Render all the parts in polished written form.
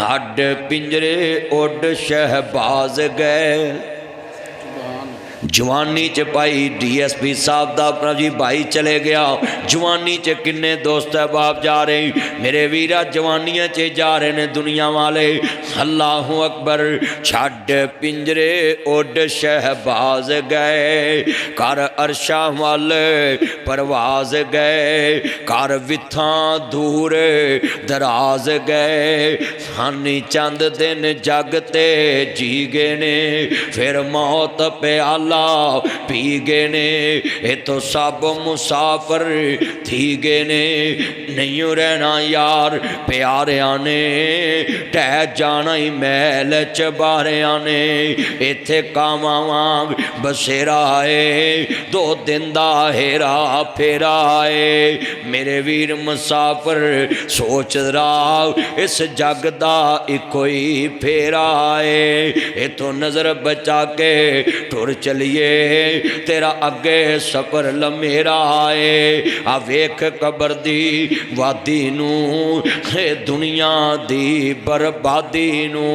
हड पिंजरे उड शहबाज गए। जवानी च भाई DSP साहब दा अपना जी भाई चले गया। जवानी च किन्ने दोस्त अहबाब जा रहे मेरे वीरा, जवानियां च जा रहे ने दुनिया वाले। अल्लाहु अकबर। छड पिंजरे उड शहबाज गए, कर अरशा वाल परवाज गए, कर विथा दूर दराज गए। हानी चंद दिन जगते जी गए ने, फिर मौत प्याला पी गए ने। ये तो सब मुसाफिर थी गए ने, नहीं रहना यार प्यारिया ने, टह जाना ही महल च बारिया ने। इत्थे कावां वांग बसेरा है, 2 दिन दा हेरा फेरा है। मेरे वीर मुसाफिर सोच रहा इस जग दा इको ही फेरा है। इथों नजर बचा के टुर चलिए, तेरा अगे सफर लमेरा है। आ वेख कबर दी वादी नू, दुनिया दी बर्बादी नू।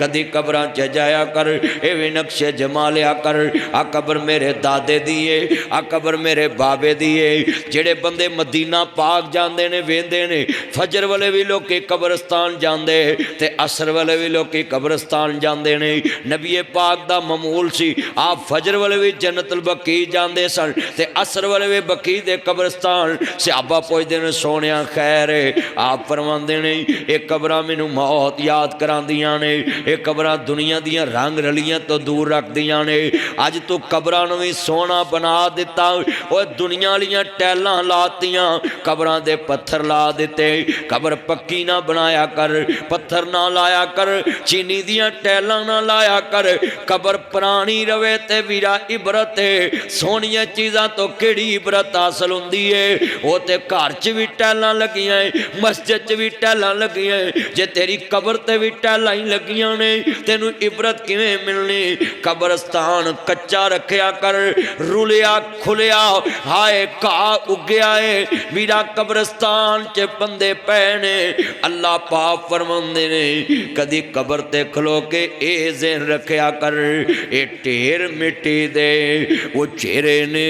कदी कबरां च जाया कर, ये भी नक्शे जमा लिया कर। आ कबर मेरे दादे दी है, आ कबर मेरे बाबे दी है। जेड़े बंदे मदीना पाक जाते ने वेंदे ने, फजर वाले भी लोग कब्रस्तान जाते ते असर वाले भी लोग कब्रस्तान जाते ने। नबी पाक दा मामूल सी, आप फजर वाले भी जन्नतुल बकी जाते सन ते असर वाले भी बकी दे कब्रस्तान। सहाबा पुछदे ने सोने खैर, आप फरमांदे ने ये कब्रां मैनू मौत याद करांदियां ने, ये कब्रां दुनिया दियां रंग रलियां तो दूर रखदियां ने। अज तू कब्रां नूं भी सोहना बना दिता, और दुनिया वालियां टैलां लातियां, कब्रां दे पत्थर ला दिते। कब्र पक्की ना बनाया कर, पत्थर ना लाया कर, चीनी दियां टैलां ना लाया कर। कब्र पुरानी रवे ते वीरा इबरत है। सोहनियां चीज़ां तो किहड़ी इबरत हासिल हुंदी है? वो ते घर च भी टैलां लगियां, मस्जिद च भी टैलां लगियां, जे तेरी कब्र ते भी टैलां ही लगियां ने, तेनू इबरत किवें मिलनी? कब्रस्तान कच्चा रखिया कर, रुलिया खुलिया हाय घाह उगया है। वीरा कब्रस्तान च बंदे पे ने, अल्लाह पाक फरमांदे ने कदी कब्र ते खलो के ए ज़हन रखिया कर, ए ढेर मिट्टी दे वो चेहरे ने,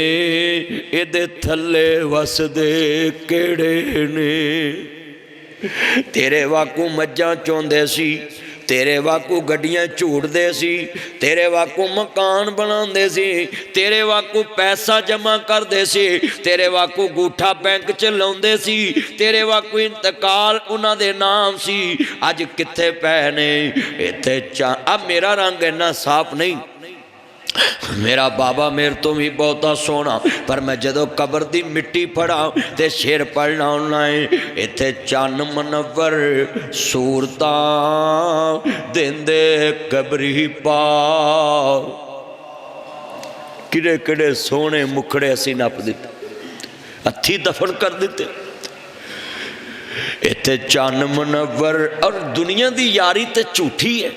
इहदे थल्ले वसदे केड़े ने। तेरे वाकू मज्जां चोंदे सी, तेरे वाकू गड्डियां झूटते सी, तेरे वाकू मकान बनाते सी, तेरे वाकू पैसा जमा करते सी, तेरे वाकू गूठा बैंक च लाउंदे सी, तेरे वाकू इंतकाल उन्हां दे नाम सी। अज कित्थे पै ने? इत्थे अब मेरा रंग इन्ना साफ नहीं, मेरा बाबा मेरे तो भी बहुता सोहना, पर मैं जदों कबर दी मिट्टी फड़ा ते शेर पढ़ना होना है, इत्थे चन्न मनवर सूरतां देंदे कबरी पा। किड़े किड़े सोहने मुखड़े असी नप दिते, हथी दफन कर दिते। इत्थे चन्न मनवर, और दुनिया दी यारी ते झूठी है।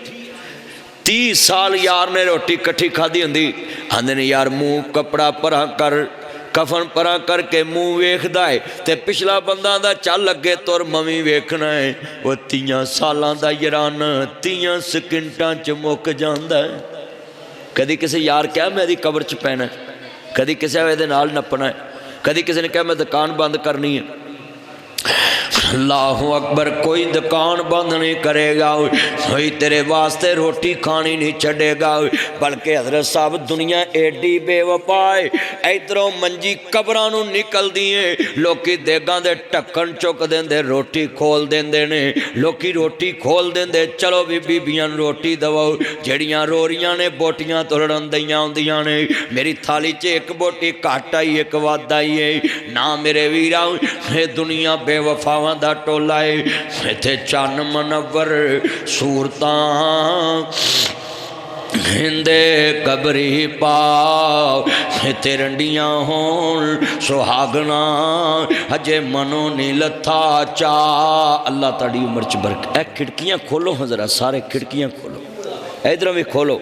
30 साल यार ने रोटी कट्ठी खाधी होंदी, आंदे ने यार मुँह कपड़ा परा कर, कफन परा करके मुँह वेखदा है, ते पिछला बंदा दा चल अगे तुर मवी वेखना है। वो 30 सालां दा यारान 30 सकिंटां च मुक जांदा है। कदी किसी यार क्या मैं दी कबर च पैना है, कदी किसी दे नाल नपना है, कदी किसी ने कहा मैं दुकान बंद करनी है। अल्लाहु अकबर। कोई दुकान बंद नहीं करेगा, कोई तेरे वास्ते रोटी खानी नहीं छड़ेगा, बल्कि हजरत साहब दुनिया एडी बेवफा है। इधरों मंजी कबरां नूं निकलदी है, लोकी देगां दे ढक्कन चुक देंदे, रोटी खोल देंदे ने, लोकी रोटी खोल देंदे। चलो भी बीबियां नूं रोटी दवो, जड़ियां रो रहियां ने बोटियां तोड़न दईयां हुंदियां ने। मेरी थाली च एक बोटी घट आई एक वध आई है ना मेरे वीरा। ये दुनिया बेवफावां दा टोला है। इत्थे चन्न मनवर सूरतां हिंदे कबरी पाओ, इत्थे रंडियां होन सुहागना हजे मनो नी लथा चा। अल्लाह ताड़ी उम्र च बरकत। खिड़कियां खोलो हजरा, सारे खिड़कियां खोलो, इधरों भी खोलो।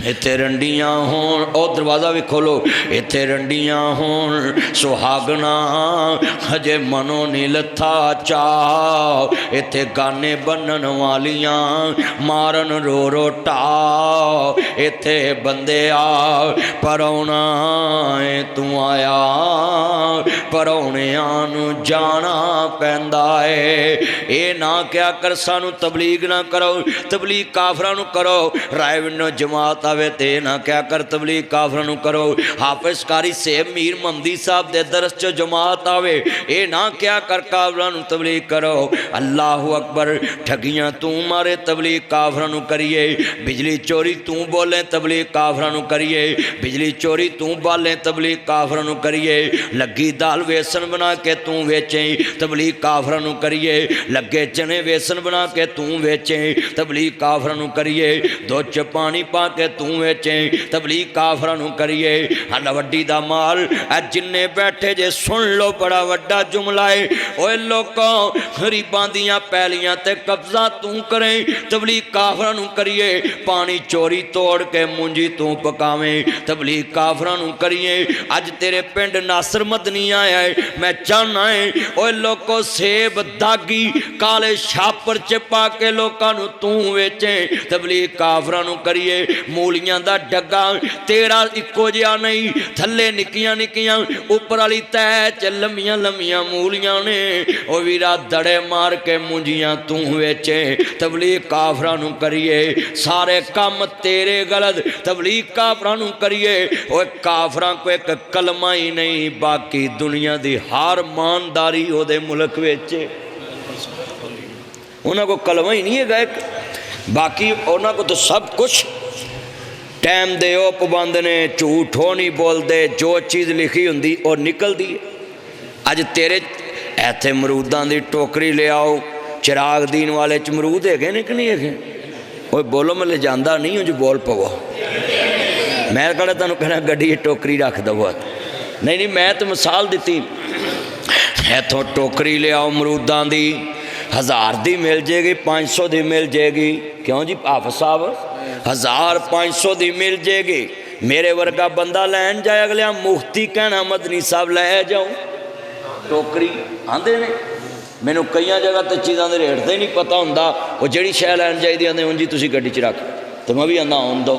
इत्थे रंडियां होण, ओ दरवाज़ा भी खोलो, इत्थे रंडियां होण सुहागना हजे मनो नहीं लथा चाह, इत्थे गाने बनन वालियां मारन रो रो टा, इत्थे बंदे आ परौना तू आया परौणियां नूं जाना पैंदा है। ये ना क्या कर सानू तबलीग ना करो, तबलीग काफरां नूं करो, राय विन्नो जमात आवे ते ना क्या कर तबलीग काफरां नूं करो, हाफिज कारी सेब मीर महमदी साहब दे दरस च जमात आवे ये ना क्या कर काफरां नूं तबलीग करो। अल्लाह अकबर, ठगियां तू मारे तबलीग काफरां नूं करिए, बिजली चोरी तू बोले तबलीग काफरां नूं करिए, बिजली चोरी तू बाले तबलीग काफरां नूं करिए, लगी दाल वेसन बना के तू वेचे तबलीग काफरां नूं करिए, लगे चने वेसन बना के तू वेचे तबलीग काफरां नूं करिए, दुध च पानी पा के तू वेचे तबलीग काफरां नूं करिए। हल वड्डी दा माल जिन्ने बैठे जे सुन लो बड़ा वड्डा जुमला है, ओए लोगों गरीबां दियां पैलियां ते कब्जा तू करें तबलीग काफरां नूं करिए, पानी चोरी तोड़ के मुंजी तू पकावें तबलीग काफरां नूं करिए। अज तेरे पिंड नासर मदनी आया है, मैं चाहना है ओए लोगों सेब दागी काले छापर च पा के लोगों नूं तू वेचे तबलीग काफरां नूं करिए। मूलियां दा डग्गा तेरा इक्को जिहा नहीं, थल्ले निक्कियां निक्कियां उपर वाली तै च लम्मियां लम्मियां मूलियां ने, ओ वीरा दड़े मार के मुंजियां तू वेचे तबलीग काफरां नूं करिए। सारे काम तेरे गलत तबलीग काफरां नूं करिए। ओए काफरां को एक कलमा ही नहीं, बाकी दुनिया दी हर मानदारी ओदे मुल्क विच, उन्हां को कलमा ही नहीं है एक, बाकी उन्हां को तो सब कुछ टाइम दे ओ पाबंद ने, झूठ हो नहीं बोलते, जो चीज़ लिखी होंदी और निकलती है। अज तेरे इत्थे मरूदां दी टोकरी ले आओ, चिराग दीन वाले च मरूद है ने कि नहीं है, ओए बोलो मैं ले जाता नहीं उंज बोल पवो, मैं कहना तुहानूं कहना गड्डी टोकरी रख दवो, नहीं नहीं मैं तो मिसाल दी, इत्थों टोकरी ले आओ मरूदां दी, 1000 दी मिल जाएगी, 500 दी मिल जाएगी, क्यों जी हाफिज साहब 1500 दी मिल जाएगी। मेरे वर्गा बंदा लैन जाए अगलिया मुफ्ती कहना मदनी साहब लै जाओ टोकरी आंदे ने, मैनू कई जगह तो चीज़ों के रेट तो ही नहीं पता होंदा, वो जिहड़ी शै लैन चाहिए आंदे उंजी तुसीं गड्डी च रख, तो मैं भी आंदा आउण दो।